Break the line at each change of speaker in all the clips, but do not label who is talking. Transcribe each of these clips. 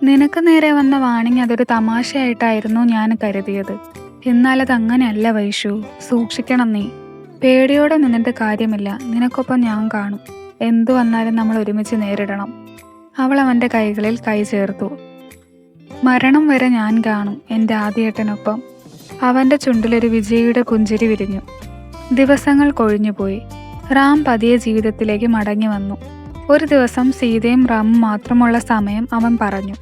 നിനക്ക് നേരെ വന്ന വാണിംഗ് അതൊരു തമാശയായിട്ടായിരുന്നു ഞാൻ കരുതിയത്. എന്നാൽ അതങ്ങനെയല്ല വൈഷു. സൂക്ഷിക്കണം നീ. പേടിയോടെ നിന്നിട്ട് കാര്യമില്ല. നിനക്കൊപ്പം ഞാൻ കാണും. എന്തു വന്നാലും നമ്മൾ ഒരുമിച്ച് നേരിടണം. അവൾ അവൻ്റെ കൈകളിൽ കൈ ചേർത്തു. മരണം വരെ ഞാൻ കാണും എൻ്റെ ആദിയേട്ടനൊപ്പം. അവൻ്റെ ചുണ്ടിലൊരു വിജയിയുടെ പുഞ്ചിരി വിരിഞ്ഞു. ദിവസങ്ങൾ കൊഴിഞ്ഞുപോയി. റാം പതിയെ ജീവിതത്തിലേക്ക് മടങ്ങി വന്നു. ഒരു ദിവസം സീതയും റാമും മാത്രമുള്ള സമയം അവൻ പറഞ്ഞു,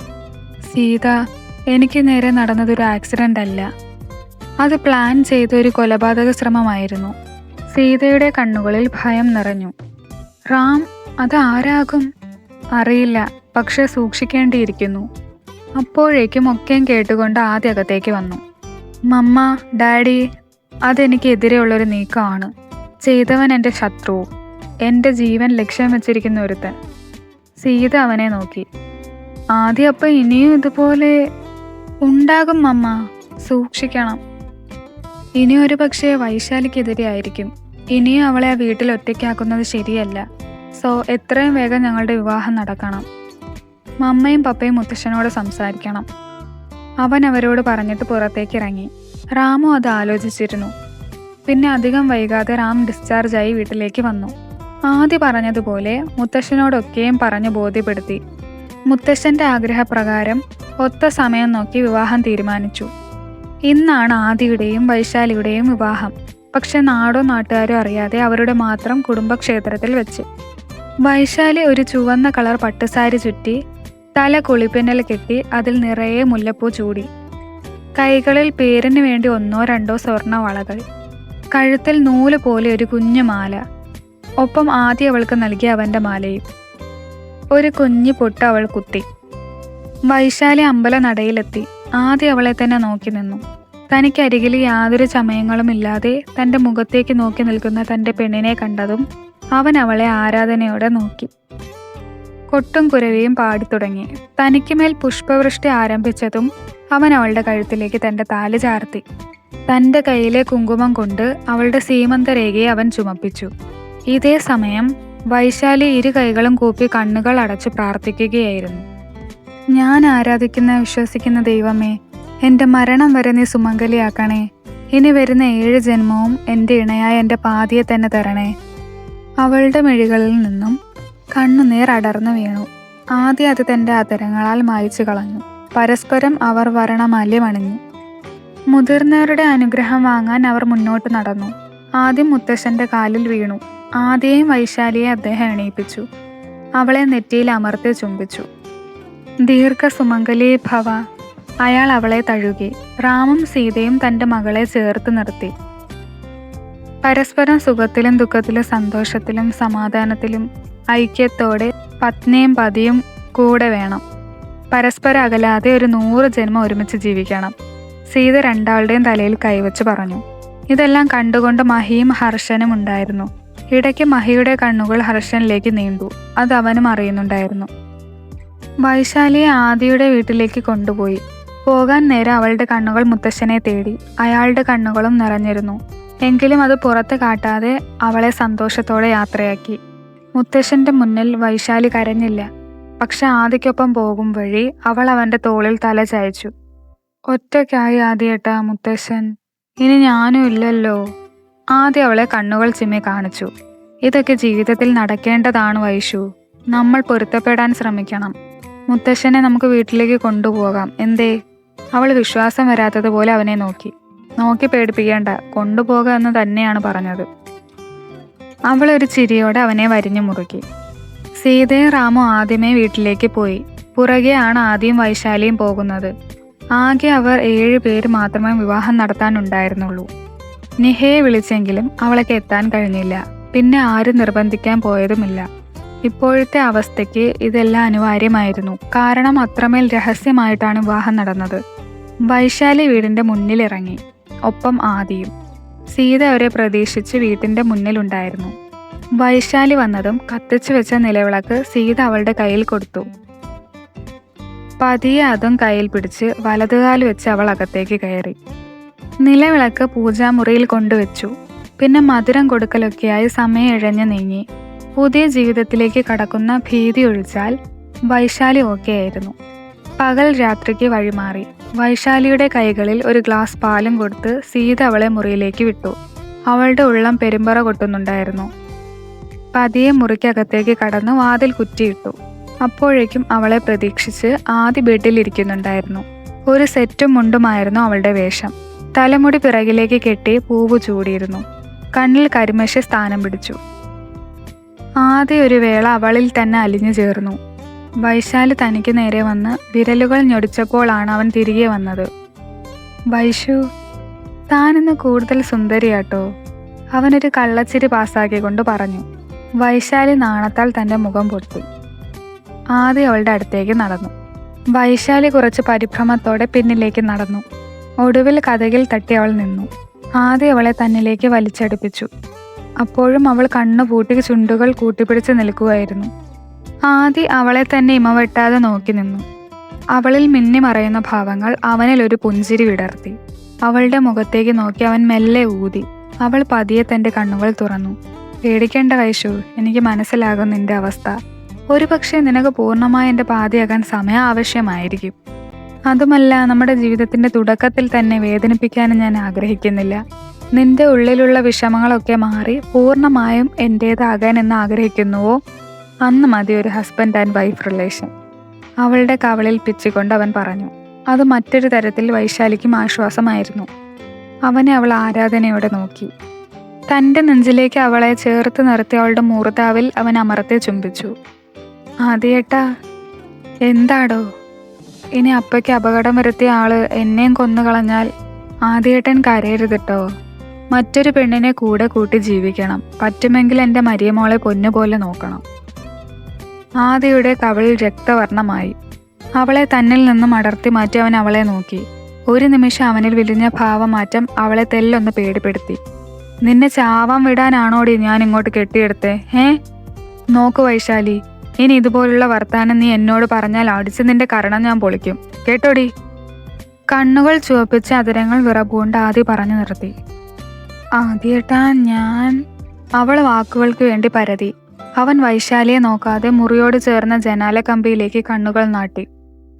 സീത, എനിക്ക് നേരെ നടന്നതൊരു ആക്സിഡൻ്റ് അല്ല. അത് പ്ലാൻ ചെയ്ത ഒരു കൊലപാതക ശ്രമമായിരുന്നു. സീതയുടെ കണ്ണുകളിൽ ഭയം നിറഞ്ഞു. റാം, അത് ആരാകും? അറിയില്ല, പക്ഷെ സൂക്ഷിക്കേണ്ടിയിരിക്കുന്നു. അപ്പോഴേക്കും ഒക്കെയും കേട്ടുകൊണ്ട് ആദ്യ അകത്തേക്ക് വന്നു. മമ്മ, ഡാഡി, അതെനിക്കെതിരെയുള്ളൊരു നീക്കമാണ്. ചെയ്തവൻ എൻ്റെ ശത്രു, എൻ്റെ ജീവൻ ലക്ഷ്യം വെച്ചിരിക്കുന്ന ഒരുത്തൻ. സീത അവനെ നോക്കി. ആദ്യം അപ്പം ഇനിയും ഇതുപോലെ ഉണ്ടാകും മമ്മ, സൂക്ഷിക്കണം. ഇനി ഒരു പക്ഷേ വൈശാലിക്കെതിരെ ആയിരിക്കും. ഇനിയും അവളെ ആ വീട്ടിൽ ഒറ്റയ്ക്കാക്കുന്നത് ശരിയല്ല. സോ എത്രയും വേഗം ഞങ്ങളുടെ വിവാഹം നടക്കണം. മമ്മയും പപ്പയും മുത്തശ്ശനോട് സംസാരിക്കണം. അവൻ അവരോട് പറഞ്ഞിട്ട് പുറത്തേക്ക് ഇറങ്ങി. റാമു അത് ആലോചിച്ചിരുന്നു. പിന്നെ അധികം വൈകാതെ റാം ഡിസ്ചാർജായി വീട്ടിലേക്ക് വന്നു. ആദ്യം പറഞ്ഞതുപോലെ മുത്തശ്ശനോടൊക്കെയും പറഞ്ഞു ബോധ്യപ്പെടുത്തി. മുത്തശ്ശൻ്റെ ആഗ്രഹപ്രകാരം ഒത്ത സമയം നോക്കി വിവാഹം തീരുമാനിച്ചു. ഇന്നാണ് ആദിയുടെയും വൈശാലിയുടെയും വിവാഹം. പക്ഷെ നാടോ നാട്ടുകാരോ അറിയാതെ അവരുടെ മാത്രം കുടുംബക്ഷേത്രത്തിൽ വെച്ച്. വൈശാലി ഒരു ചുവന്ന കളർ പട്ടുസാരി ചുറ്റി, തല കുളിപ്പിന്നൽ കെട്ടി അതിൽ നിറയെ മുല്ലപ്പൂ ചൂടി. കൈകളിൽ പേരിന് വേണ്ടി 1-2 സ്വർണ്ണ വളകൾ, കഴുത്തിൽ നൂല് പോലെ ഒരു കുഞ്ഞു മാല, ഒപ്പം ആദ്യം അവൾക്ക് നൽകിയ അവൻ്റെ മാലയും. ഒരു കുഞ്ഞു പൊട്ട് അവൾ കുത്തി. വൈശാലി അമ്പലനടയിലെത്തി. ആദ്യം അവളെ തന്നെ നോക്കി നിന്നു. തനിക്കരികിൽ യാതൊരു ചമയങ്ങളും ഇല്ലാതെ തൻ്റെ മുഖത്തേക്ക് നോക്കി നിൽക്കുന്ന തൻ്റെ പെണ്ണിനെ കണ്ടതും അവൻ അവളെ ആരാധനയോടെ നോക്കി. കൊട്ടും കുരവിയും പാടിത്തുടങ്ങി. തനിക്കുമേൽ പുഷ്പവൃഷ്ടി ആരംഭിച്ചതും അവൻ അവളുടെ കഴുത്തിലേക്ക് തൻ്റെ താലി ചാർത്തി. തൻ്റെ കയ്യിലെ കുങ്കുമം കൊണ്ട് അവളുടെ സീമന്തരേഖയെ അവൻ ചുമപ്പിച്ചു. ഇതേ സമയം വൈശാലി ഇരു കൈകളും കൂപ്പി കണ്ണുകൾ അടച്ചു പ്രാർത്ഥിക്കുകയായിരുന്നു. ഞാൻ ആരാധിക്കുന്ന വിശ്വസിക്കുന്ന ദൈവമേ, എൻ്റെ മരണം വരെ നീ സുമംഗലിയാക്കണേ. ഇനി വരുന്ന 7 ജന്മവും എൻ്റെ ഇണയായ എൻ്റെ പാതിയെ തന്നെ തരണേ. അവളുടെ മിഴികളിൽ നിന്നും കണ്ണുനീർ അടർന്നു വീണു. ആദ്യം അത് തൻ്റെ അതരങ്ങളാൽ മായ്ച്ചു കളഞ്ഞു. പരസ്പരം അവർ വർണ്ണമാല്യമണിഞ്ഞു. മുതിർന്നവരുടെ അനുഗ്രഹം വാങ്ങാൻ അവർ മുന്നോട്ട് നടന്നു. ആദ്യം മുത്തശ്ശൻ്റെ കാലിൽ വീണു. ആദ്യയും വൈശാലിയെ അദ്ദേഹം എണീപ്പിച്ചു. അവളെ നെറ്റിയിൽ അമർത്തി ചുംബിച്ചു. ദീർഘ സുമംഗലി ഭവ. അയാൾ അവളെ തഴുകി. റാമും സീതയും തൻ്റെ മകളെ ചേർത്ത് നിർത്തി. പരസ്പരം സുഖത്തിലും ദുഃഖത്തിലും സന്തോഷത്തിലും സമാധാനത്തിലും ഐക്യത്തോടെ പത്നിയും പതിയും കൂടെ വേണം. പരസ്പരം അകലാതെ ഒരു 100 ജന്മം ഒരുമിച്ച് ജീവിക്കണം. സീത രണ്ടാളുടെയും തലയിൽ കൈവച്ച് പറഞ്ഞു. ഇതെല്ലാം കണ്ടുകൊണ്ട് മഹിയും ഹർഷനും ഉണ്ടായിരുന്നു. ഇടയ്ക്ക് മഹിയുടെ കണ്ണുകൾ ഹർഷനിലേക്ക് നീണ്ടു. അത് അവനും അറിയുന്നുണ്ടായിരുന്നു. വൈശാലിയെ ആദിയുടെ വീട്ടിലേക്ക് കൊണ്ടുപോയി. പോകാൻ നേരം അവളുടെ കണ്ണുകൾ മുത്തശ്ശനെ തേടി. അയാളുടെ കണ്ണുകളും നിറഞ്ഞിരുന്നു. എങ്കിലും അത് പുറത്ത് കാട്ടാതെ അവളെ സന്തോഷത്തോടെ യാത്രയാക്കി. മുത്തശ്ശൻ്റെ മുന്നിൽ വൈശാലി കരഞ്ഞില്ല. പക്ഷെ ആദിക്കൊപ്പം പോകും വഴി അവൾ അവൻ്റെ തോളിൽ തല ചായച്ചു. ഒറ്റയ്ക്കായി ആദിയേട്ടാ മുത്തശ്ശൻ, ഇനി ഞാനും ഇല്ലല്ലോ. ആദ്യം അവളെ കണ്ണുകൾ ചിമ്മി കാണിച്ചു. ഇതൊക്കെ ജീവിതത്തിൽ നടക്കേണ്ടതാണ് വൈഷു. നമ്മൾ പൊരുത്തപ്പെടാൻ ശ്രമിക്കണം. മുത്തശ്ശനെ നമുക്ക് വീട്ടിലേക്ക് കൊണ്ടുപോകാം, എന്തേ? അവൾ വിശ്വാസം വരാത്തതുപോലെ അവനെ നോക്കി. നോക്കി പേടിപ്പിക്കേണ്ട, കൊണ്ടുപോക എന്ന് തന്നെയാണ് പറഞ്ഞത്. അവൾ ഒരു ചിരിയോടെ അവനെ വരിഞ്ഞു മുറുക്കി. സീതയും റാമും ആദ്യമേ വീട്ടിലേക്ക് പോയി. പുറകെയാണ് ആദ്യം വൈശാലിയും പോകുന്നത്. ആകെ അവർ 7 പേര് മാത്രമേ വിവാഹം നടത്താനുണ്ടായിരുന്നുള്ളൂ. നിഹയെ വിളിച്ചെങ്കിലും അവൾക്ക് എത്താൻ കഴിഞ്ഞില്ല. പിന്നെ ആരും നിർബന്ധിക്കാൻ പോയതുമില്ല. ഇപ്പോഴത്തെ അവസ്ഥയ്ക്ക് ഇതെല്ലാം അനിവാര്യമായിരുന്നു. കാരണം അത്രമേൽ രഹസ്യമായിട്ടാണ് വിവാഹം നടന്നത്. വൈശാലി വീടിൻ്റെ മുന്നിലിറങ്ങി. ഒപ്പം ആദിയും. സീത അവരെ പ്രതീക്ഷിച്ച് വീട്ടിൻ്റെ മുന്നിലുണ്ടായിരുന്നു. വൈശാലി വന്നതും കത്തിച്ചു വെച്ച നിലവിളക്ക് സീത അവളുടെ കയ്യിൽ കൊടുത്തു. പതിയെ അതും കയ്യിൽ പിടിച്ച് വലതുകാല് വെച്ച് അവൾ അകത്തേക്ക് കയറി. നിലവിളക്ക് പൂജാമുറിയിൽ കൊണ്ടുവച്ചു. പിന്നെ മധുരം കൊടുക്കലൊക്കെയായി സമയം ഇഴഞ്ഞു നീങ്ങി. പുതിയ ജീവിതത്തിലേക്ക് കടക്കുന്ന ഭീതി ഒഴിച്ചാൽ വൈശാലി ഓക്കെയായിരുന്നു. പകൽ രാത്രിക്ക് വഴിമാറി. വൈശാലിയുടെ കൈകളിൽ ഒരു ഗ്ലാസ് പാലും കൊടുത്ത് സീത അവളെ മുറിയിലേക്ക് വിട്ടു. അവളുടെ ഉള്ളം പെരുമ്പറ കൊട്ടുന്നുണ്ടായിരുന്നു. പതിയെ മുറിക്കകത്തേക്ക് കടന്ന് വാതിൽ കുറ്റിയിട്ടു. അപ്പോഴേക്കും അവളെ പ്രതീക്ഷിച്ച് ആദി ബെഡിലിരിക്കുന്നുണ്ടായിരുന്നു. ഒരു സെറ്റും മുണ്ടുമായിരുന്നു അവളുടെ വേഷം. തലമുടി പിറകിലേക്ക് കെട്ടി പൂവ് ചൂടിയിരുന്നു. കണ്ണിൽ കരിമഷി സ്ഥാനം പിടിച്ചു. ആദ്യ ഒരു വേള അവളിൽ തന്നെ അലിഞ്ഞു ചേർന്നു. വൈശാലി തനിക്ക് നേരെ വന്ന് വിരലുകൾ ഞൊടിച്ചപ്പോഴാണ് അവൻ തിരികെ വന്നത്. വൈശു, താനിന്ന് കൂടുതൽ സുന്ദരിയാട്ടോ, അവനൊരു കള്ളച്ചിരി പാസ്സാക്കിക്കൊണ്ട് പറഞ്ഞു. വൈശാലി നാണത്താൽ തൻ്റെ മുഖം പൊട്ടി. ആദ്യം അവളുടെ അടുത്തേക്ക് നടന്നു. വൈശാലി കുറച്ച് പരിഭ്രമത്തോടെ പിന്നിലേക്ക് നടന്നു. ഒടുവിൽ കതകിൽ തട്ടി അവൾ നിന്നു. ആദ്യം അവളെ തന്നിലേക്ക് വലിച്ചടുപ്പിച്ചു. അപ്പോഴും അവൾ കണ്ണു പൂട്ടി ചുണ്ടുകൾ കൂട്ടിപ്പിടിച്ച് നിൽക്കുകയായിരുന്നു. ആദി അവളെ തന്നെ ഇമവെട്ടാതെ നോക്കി നിന്നു. അവളിൽ മിന്നി മറയുന്ന ഭാവങ്ങൾ അവനിൽ ഒരു പുഞ്ചിരി വിടർത്തി. അവളുടെ മുഖത്തേക്ക് നോക്കി അവൻ മെല്ലെ ഊതി. അവൾ പതിയെ തൻ്റെ കണ്ണുകൾ തുറന്നു. പേടിക്കേണ്ട വൈശു, എനിക്ക് മനസ്സിലാകും നിന്റെ അവസ്ഥ. ഒരുപക്ഷെ നിനക്ക് പൂർണ്ണമായി എൻ്റെ പാതിയാകാൻ സമയം ആവശ്യമായിരിക്കും. അതുമല്ല, നമ്മുടെ ജീവിതത്തിൻ്റെ തുടക്കത്തിൽ തന്നെ വേദനിപ്പിക്കാനും ഞാൻ ആഗ്രഹിക്കുന്നില്ല. നിന്റെ ഉള്ളിലുള്ള വിഷമങ്ങളൊക്കെ മാറി പൂർണ്ണമായും എൻ്റേതാകാൻ എന്ന് ആഗ്രഹിക്കുന്നുവോ, അന്ന് മതി ഒരു ഹസ്ബൻഡ് ആൻഡ് വൈഫ് റിലേഷൻ. അവളുടെ കവളിൽ പിച്ചിക്കൊണ്ട് അവൻ പറഞ്ഞു. അത് മറ്റൊരു തരത്തിൽ വൈശാലിക്കും ആശ്വാസമായിരുന്നു. അവനെ അവൾ ആരാധനയോടെ നോക്കി. തൻ്റെ നെഞ്ചിലേക്ക് അവളെ ചേർത്ത് നിർത്തി അവളുടെ മൂർധാവിൽ അവൻ അമർത്തി ചുംബിച്ചു. ആദിയേട്ടാ, എന്താടോ? ഇനി അപ്പയ്ക്ക് അപകടം വരുത്തിയ ആള് എന്നെയും കൊന്നുകളഞ്ഞാൽ ആദിയേട്ടൻ കരയരുതിട്ടോ. മറ്റൊരു പെണ്ണിനെ കൂടെ കൂട്ടി ജീവിക്കണം. പറ്റുമെങ്കിൽ എൻ്റെ മരിയമോളെ പൊന്നുപോലെ നോക്കണം. ആദിയുടെ കവിളിൽ രക്തവർണ്ണമായി. അവളെ തന്നിൽ നിന്നും അടർത്തി മാറ്റി അവൻ അവളെ നോക്കി. ഒരു നിമിഷം അവനിൽ വിരിഞ്ഞ ഭാവമാറ്റം അവളെ തെല്ലൊന്ന് പേടിപ്പെടുത്തി. നിന്നെ ചാവാൻ വിടാനാണോടി ഞാൻ ഇങ്ങോട്ട് കെട്ടിയെടുത്തേ? നോക്കു വൈശാലി, ഇനി ഇതുപോലുള്ള വർത്താനം നീ എന്നോട് പറഞ്ഞാൽ അടിച്ച് നിന്റെ കരണം ഞാൻ പൊളിക്കും, കേട്ടോടി. കണ്ണുകൾ ചുവപ്പിച്ച് അതിരങ്ങൾ വിറപൂണ്ട് ആദി പറഞ്ഞു നിർത്തി. ആദിയേട്ടാ, ഞാൻ... അവൾ വാക്കുകൾക്ക് വേണ്ടി പരതി. അവൻ വൈശാലിയെ നോക്കാതെ മുറിയോട് ചേർന്ന ജനാല കമ്പിയിലേക്ക് കണ്ണുകൾ നാട്ടി.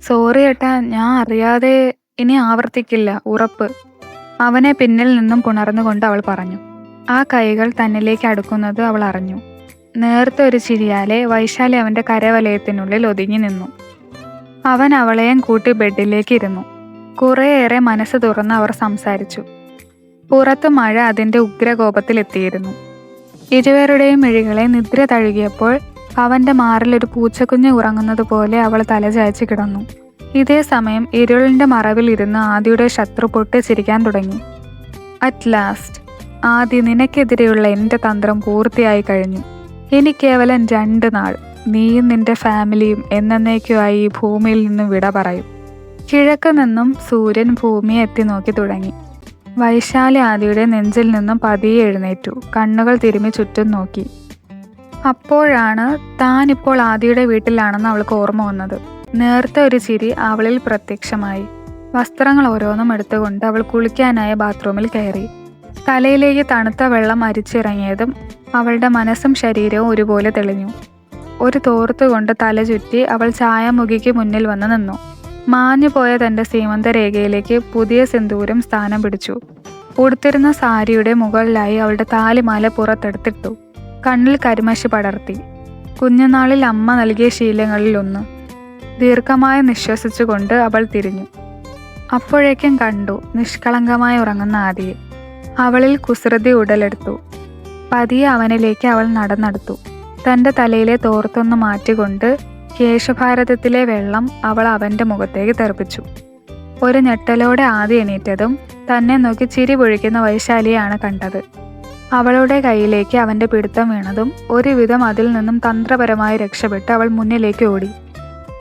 സോറി ഏട്ടാ, ഞാൻ അറിയാതെ. ഇനി ആവർത്തിക്കില്ല, ഉറപ്പ്. അവനെ പിന്നിൽ നിന്നും പുണർന്നുകൊണ്ട് അവൾ പറഞ്ഞു. ആ കൈകൾ തന്നിലേക്ക് അടുക്കുന്നത് അവൾ അറിഞ്ഞു. നേർത്ത ഒരു ചിരിയാലെ വൈശാലി അവൻ്റെ കരവലയത്തിനുള്ളിൽ ഒതുങ്ങി നിന്നു. അവൻ അവളെയും കൂട്ടി ബെഡിലേക്ക് ഇരുന്നു. കുറേയേറെ മനസ്സ് തുറന്ന് അവർ സംസാരിച്ചു. പുറത്ത് മഴ അതിൻ്റെ ഉഗ്രകോപത്തിലെത്തിയിരുന്നു. ഇരുവരുടെയും മിഴികളെ നിദ്ര തഴുകിയപ്പോൾ അവൻ്റെ മാറിലൊരു പൂച്ചക്കുഞ്ഞ് ഉറങ്ങുന്നത് പോലെ അവൾ തലചായ്ച്ച് കിടന്നു. ഇതേ സമയം ഇരുളിൻ്റെ മറവിൽ ഇരുന്ന് ആദിയുടെ ശത്രു പൊട്ടിച്ചിരിക്കാൻ തുടങ്ങി. അറ്റ് ലാസ്റ്റ്, ആദി, നിനക്കെതിരെയുള്ള എൻ്റെ തന്ത്രം പൂർത്തിയായി കഴിഞ്ഞു. ഇനി കേവലം 2 നാൾ നീയും നിന്റെ ഫാമിലിയും എന്നേക്കുമായി ഈ ഭൂമിയിൽ നിന്നും വിട പറയും. കിഴക്ക് നിന്നും സൂര്യൻ ഭൂമിയെ എത്തി നോക്കി തുടങ്ങി. വൈശാലി ആദിയുടെ നെഞ്ചിൽ നിന്നും പതിയെ എഴുന്നേറ്റു. കണ്ണുകൾ തിരുമ്മി ചുറ്റും നോക്കി. അപ്പോഴാണ് താനിപ്പോൾ ആദിയുടെ വീട്ടിലാണെന്ന് അവൾക്ക് ഓർമ്മ വന്നത്. നേർത്ത ഒരു ചിരി അവളിൽ പ്രത്യക്ഷമായി. വസ്ത്രങ്ങൾ ഓരോന്നും എടുത്തുകൊണ്ട് അവൾ കുളിക്കാനായി ബാത്റൂമിൽ കയറി. തലയിലേക്ക് തണുത്ത വെള്ളം അരിച്ചിറങ്ങിയതും അവളുടെ മനസ്സും ശരീരവും ഒരുപോലെ തെളിഞ്ഞു. ഒരു തോർത്തുകൊണ്ട് തല ചുറ്റി അവൾ ചായമുഖിക്ക് മുന്നിൽ വന്ന് നിന്നു. മാഞ്ഞുപോയ തൻ്റെ സീമന്തരേഖയിലേക്ക് പുതിയ സിന്ദൂരം സ്ഥാനം പിടിച്ചു. ഉടുത്തിരുന്ന സാരിയുടെ മുകളിലായി അവളുടെ താലിമാല പുറത്തെടുത്തിട്ടു. കണ്ണിൽ കരിമഷി പടർത്തി. കുഞ്ഞുനാളിൽ അമ്മ നൽകിയ ശീലങ്ങളിൽ ഒന്ന്. ദീർഘമായി നിശ്വസിച്ചുകൊണ്ട് അവൾ തിരിഞ്ഞു. അപ്പോഴേക്കും കണ്ടു നിഷ്കളങ്കമായി ഉറങ്ങുന്ന ആദിയെ. അവളിൽ കുസൃതി ഉടലെടുത്തു. പതിയെ അവനിലേക്ക് അവൾ നടന്നെടുത്തു. തൻ്റെ തലയിലെ തോർത്തൊന്ന് മാറ്റിക്കൊണ്ട് കേശഭാരതത്തിലെ വെള്ളം അവൾ അവൻ്റെ മുഖത്തേക്ക് തെറിപ്പിച്ചു. ഒരു ഞെട്ടലോടെ ആദി എണീറ്റതും തന്നെ നോക്കി ചിരി പൊഴിക്കുന്ന വൈശാലിയാണ് കണ്ടത്. അവളുടെ കയ്യിലേക്ക് അവൻ്റെ പിടുത്തം വീണതും ഒരുവിധം അതിൽ നിന്നും തന്ത്രപരമായി രക്ഷപ്പെട്ട് അവൾ മുന്നിലേക്ക് ഓടി.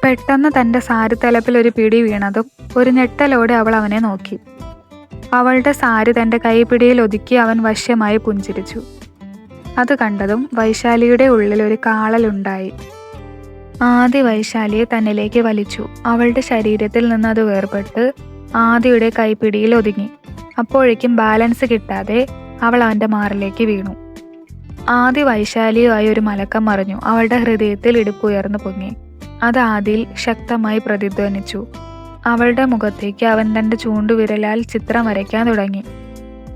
പെട്ടെന്ന് തൻ്റെ സാരിത്തലപ്പിൽ ഒരു പിടി വീണതും ഒരു ഞെട്ടലോടെ അവൾ അവനെ നോക്കി. അവളുടെ സാരി തൻ്റെ കൈപ്പിടിയിൽ ഒതുക്കി അവൻ വശ്യമായി പുഞ്ചിരിച്ചു. അത് കണ്ടതും വൈശാലിയുടെ ഉള്ളിൽ ഒരു കാളലുണ്ടായി. ആദി വൈശാലിയെ തന്നിലേക്ക് വലിച്ചു. അവളുടെ ശരീരത്തിൽ നിന്ന് അത് വേർപെട്ട് ആദിയുടെ കൈപ്പിടിയിൽ ഒതുങ്ങി. അപ്പോഴേക്കും ബാലൻസ് കിട്ടാതെ അവൾ അവൻ്റെ മാറിലേക്ക് വീണു. ആദി വൈശാലിയുമായി ഒരു മലക്കം മറിഞ്ഞു. അവളുടെ ഹൃദയത്തിൽ ഇടുപ്പുയർന്നു പൊങ്ങി. അത് ആദിയിൽ ശക്തമായി പ്രതിധ്വനിച്ചു. അവളുടെ മുഖത്തേക്ക് അവൻ തൻ്റെ ചൂണ്ടുവിരലാൽ ചിത്രം വരയ്ക്കാൻ തുടങ്ങി.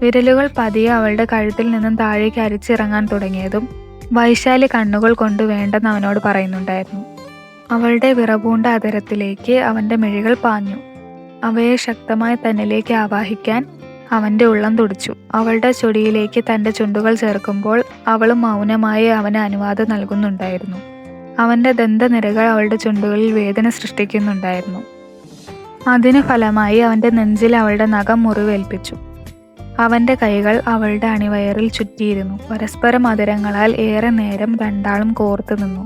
വിരലുകൾ പതിയെ അവളുടെ കഴുത്തിൽ നിന്നും താഴേക്ക് അരിച്ചിറങ്ങാൻ തുടങ്ങിയതും വൈശാലി കണ്ണുകൾ കൊണ്ട് വേണ്ടെന്ന് അവനോട് പറയുന്നുണ്ടായിരുന്നു. അവളുടെ വിറപൂണ്ട അധരത്തിലേക്ക് അവൻ്റെ മിഴികൾ പാഞ്ഞു. അവയെ ശക്തമായി തന്നിലേക്ക് ആവാഹിക്കാൻ അവൻ്റെ ഉള്ളം തുടിച്ചു. അവളുടെ ചൊടിയിലേക്ക് തൻ്റെ ചുണ്ടുകൾ ചേർക്കുമ്പോൾ അവളും മൗനമായി അവന് അനുവാദം നൽകുന്നുണ്ടായിരുന്നു. അവൻ്റെ ദന്തനിരകൾ അവളുടെ ചുണ്ടുകളിൽ വേദന സൃഷ്ടിക്കുന്നുണ്ടായിരുന്നു. അതിന് ഫലമായി അവൻ്റെ നെഞ്ചിൽ അവളുടെ നഖം മുറിവേൽപ്പിച്ചു. അവൻ്റെ കൈകൾ അവളുടെ അണിവയറിൽ ചുറ്റിയിരുന്നു. പരസ്പരം മധുരങ്ങളാൽ ഏറെ നേരം രണ്ടാളും കോർത്തു നിന്നു.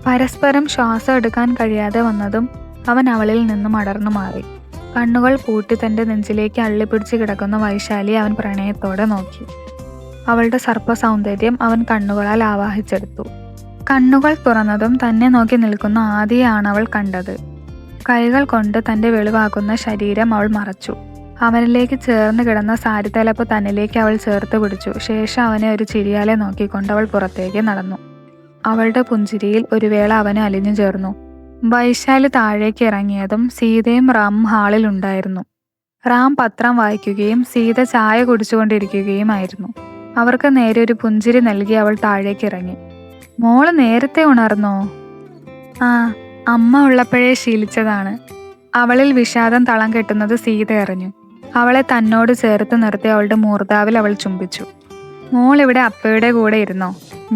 പരസ്പരം ശ്വാസം എടുക്കാൻ കഴിയാതെ വന്നതും അവൻ അവളിൽ നിന്നും അടർന്നു മാറി. കണ്ണുകൾ പൂട്ടി തൻ്റെ നെഞ്ചിലേക്ക് അള്ളിപ്പിടിച്ച് കിടക്കുന്ന വൈശാലി അവൻ പ്രണയത്തോടെ നോക്കി. അവളുടെ സർപ്പസൗന്ദര്യം അവൻ കണ്ണുകളാൽ ആവാഹിച്ചെടുത്തു. കണ്ണുകൾ തുറന്നതും തന്നെ നോക്കി നിൽക്കുന്ന ആദിയാണ് അവൾ കണ്ടത്. കൈകൾ കൊണ്ട് തൻ്റെ വെളിവാക്കുന്ന ശരീരം അവൾ മറച്ചു. അവനിലേക്ക് ചേർന്ന് കിടന്ന സാരിത്തലപ്പ് തന്നിലേക്ക് അവൾ ചേർത്ത് പിടിച്ചു. ശേഷം അവനെ ഒരു ചിരിയാലെ നോക്കിക്കൊണ്ട് അവൾ പുറത്തേക്ക് നടന്നു. അവളുടെ പുഞ്ചിരിയിൽ ഒരു വേള അവന് അലിഞ്ഞു ചേർന്നു. വൈശാലി താഴേക്ക് ഇറങ്ങിയതും സീതയും റാമും ഹാളിൽ ഉണ്ടായിരുന്നു. റാം പത്രം വായിക്കുകയും സീത ചായ കുടിച്ചുകൊണ്ടിരിക്കുകയുമായിരുന്നു. അവർക്ക് നേരെ ഒരു പുഞ്ചിരി നൽകി അവൾ താഴേക്ക് ഇറങ്ങി. മോള് നേരത്തെ ഉണർന്നോ? ആ, അമ്മ ഉള്ളപ്പോഴേ ശീലിച്ചതാണ്. അവളിൽ വിഷാദം തളം കെട്ടുന്നത് സീത അറിഞ്ഞു. അവളെ തന്നോട് ചേർത്ത് നിർത്തി അവളുടെ മൂർധാവിൽ അവൾ ചുംബിച്ചു. മോൾ ഇവിടെ അപ്പയുടെ കൂടെ ഇരുന്നോ?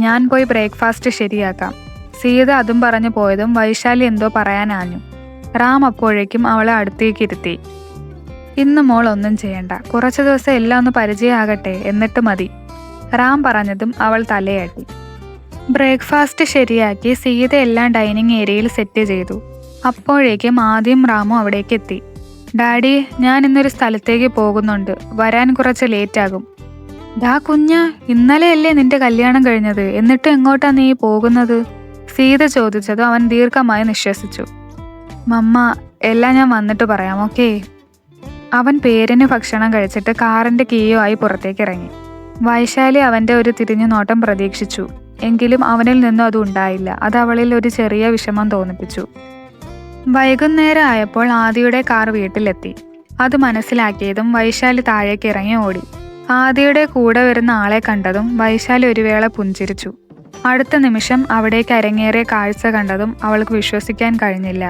ഞാൻ പോയി ബ്രേക്ക്ഫാസ്റ്റ് ശരിയാക്കാം. സീത അതും പറഞ്ഞു പോയതും വൈശാലി എന്തോ പറയാനാഞ്ഞു. റാം അപ്പോഴേക്കും അവളെ അടുത്തേക്ക് ഇരുത്തി. ഇന്ന് മോൾ ഒന്നും ചെയ്യണ്ട, കുറച്ചു ദിവസം എല്ലാം ഒന്ന് പരിചയമാകട്ടെ, എന്നിട്ട് മതി. റാം പറഞ്ഞതും അവൾ തലയാട്ടി. ബ്രേക്ക്ഫാസ്റ്റ് ശരിയാക്കി സീത എല്ലാം ഡൈനിങ് ഏരിയയിൽ സെറ്റ് ചെയ്തു. അപ്പോഴേക്കും ആദ്യം റാമും അവിടേക്ക് എത്തി. ഡാഡി, ഞാൻ ഇന്നൊരു സ്ഥലത്തേക്ക് പോകുന്നുണ്ട്, വരാൻ കുറച്ച് ലേറ്റാകും. ഡാ കുഞ്ഞ, ഇന്നലെയല്ലേ നിന്റെ കല്യാണം കഴിഞ്ഞത്, എന്നിട്ട് എങ്ങോട്ടാ നീ പോകുന്നത്? സീത ചോദിച്ചതും അവൻ ദീർഘമായി നിശ്വസിച്ചു. മമ്മ, എല്ലാം ഞാൻ വന്നിട്ട് പറയാം, ഓക്കേ? അവൻ പേരിന് ഭക്ഷണം കഴിച്ചിട്ട് കാറിന്റെ കീയുമായി പുറത്തേക്ക് ഇറങ്ങി. വൈശാലി അവന്റെ ഒരു തിരിഞ്ഞു നോട്ടം പ്രതീക്ഷിച്ചു. എങ്കിലും അവനിൽ നിന്നും അത് ഉണ്ടായില്ല. അത് അവളിൽ ഒരു ചെറിയ വിഷമം തോന്നിപ്പിച്ചു. വൈകുന്നേരം ആയപ്പോൾ ആദിയുടെ കാർ വീട്ടിലെത്തി. അത് മനസ്സിലാക്കിയതും വൈശാലി താഴേക്ക് ഇറങ്ങി ഓടി. ആദിയുടെ കൂടെ വരുന്ന ആളെ കണ്ടതും വൈശാലി ഒരു വേള പുഞ്ചിരിച്ചു. അടുത്ത നിമിഷം അവിടേക്ക് അരങ്ങേറിയ കാഴ്ച കണ്ടതും അവൾക്ക് വിശ്വസിക്കാൻ കഴിഞ്ഞില്ല.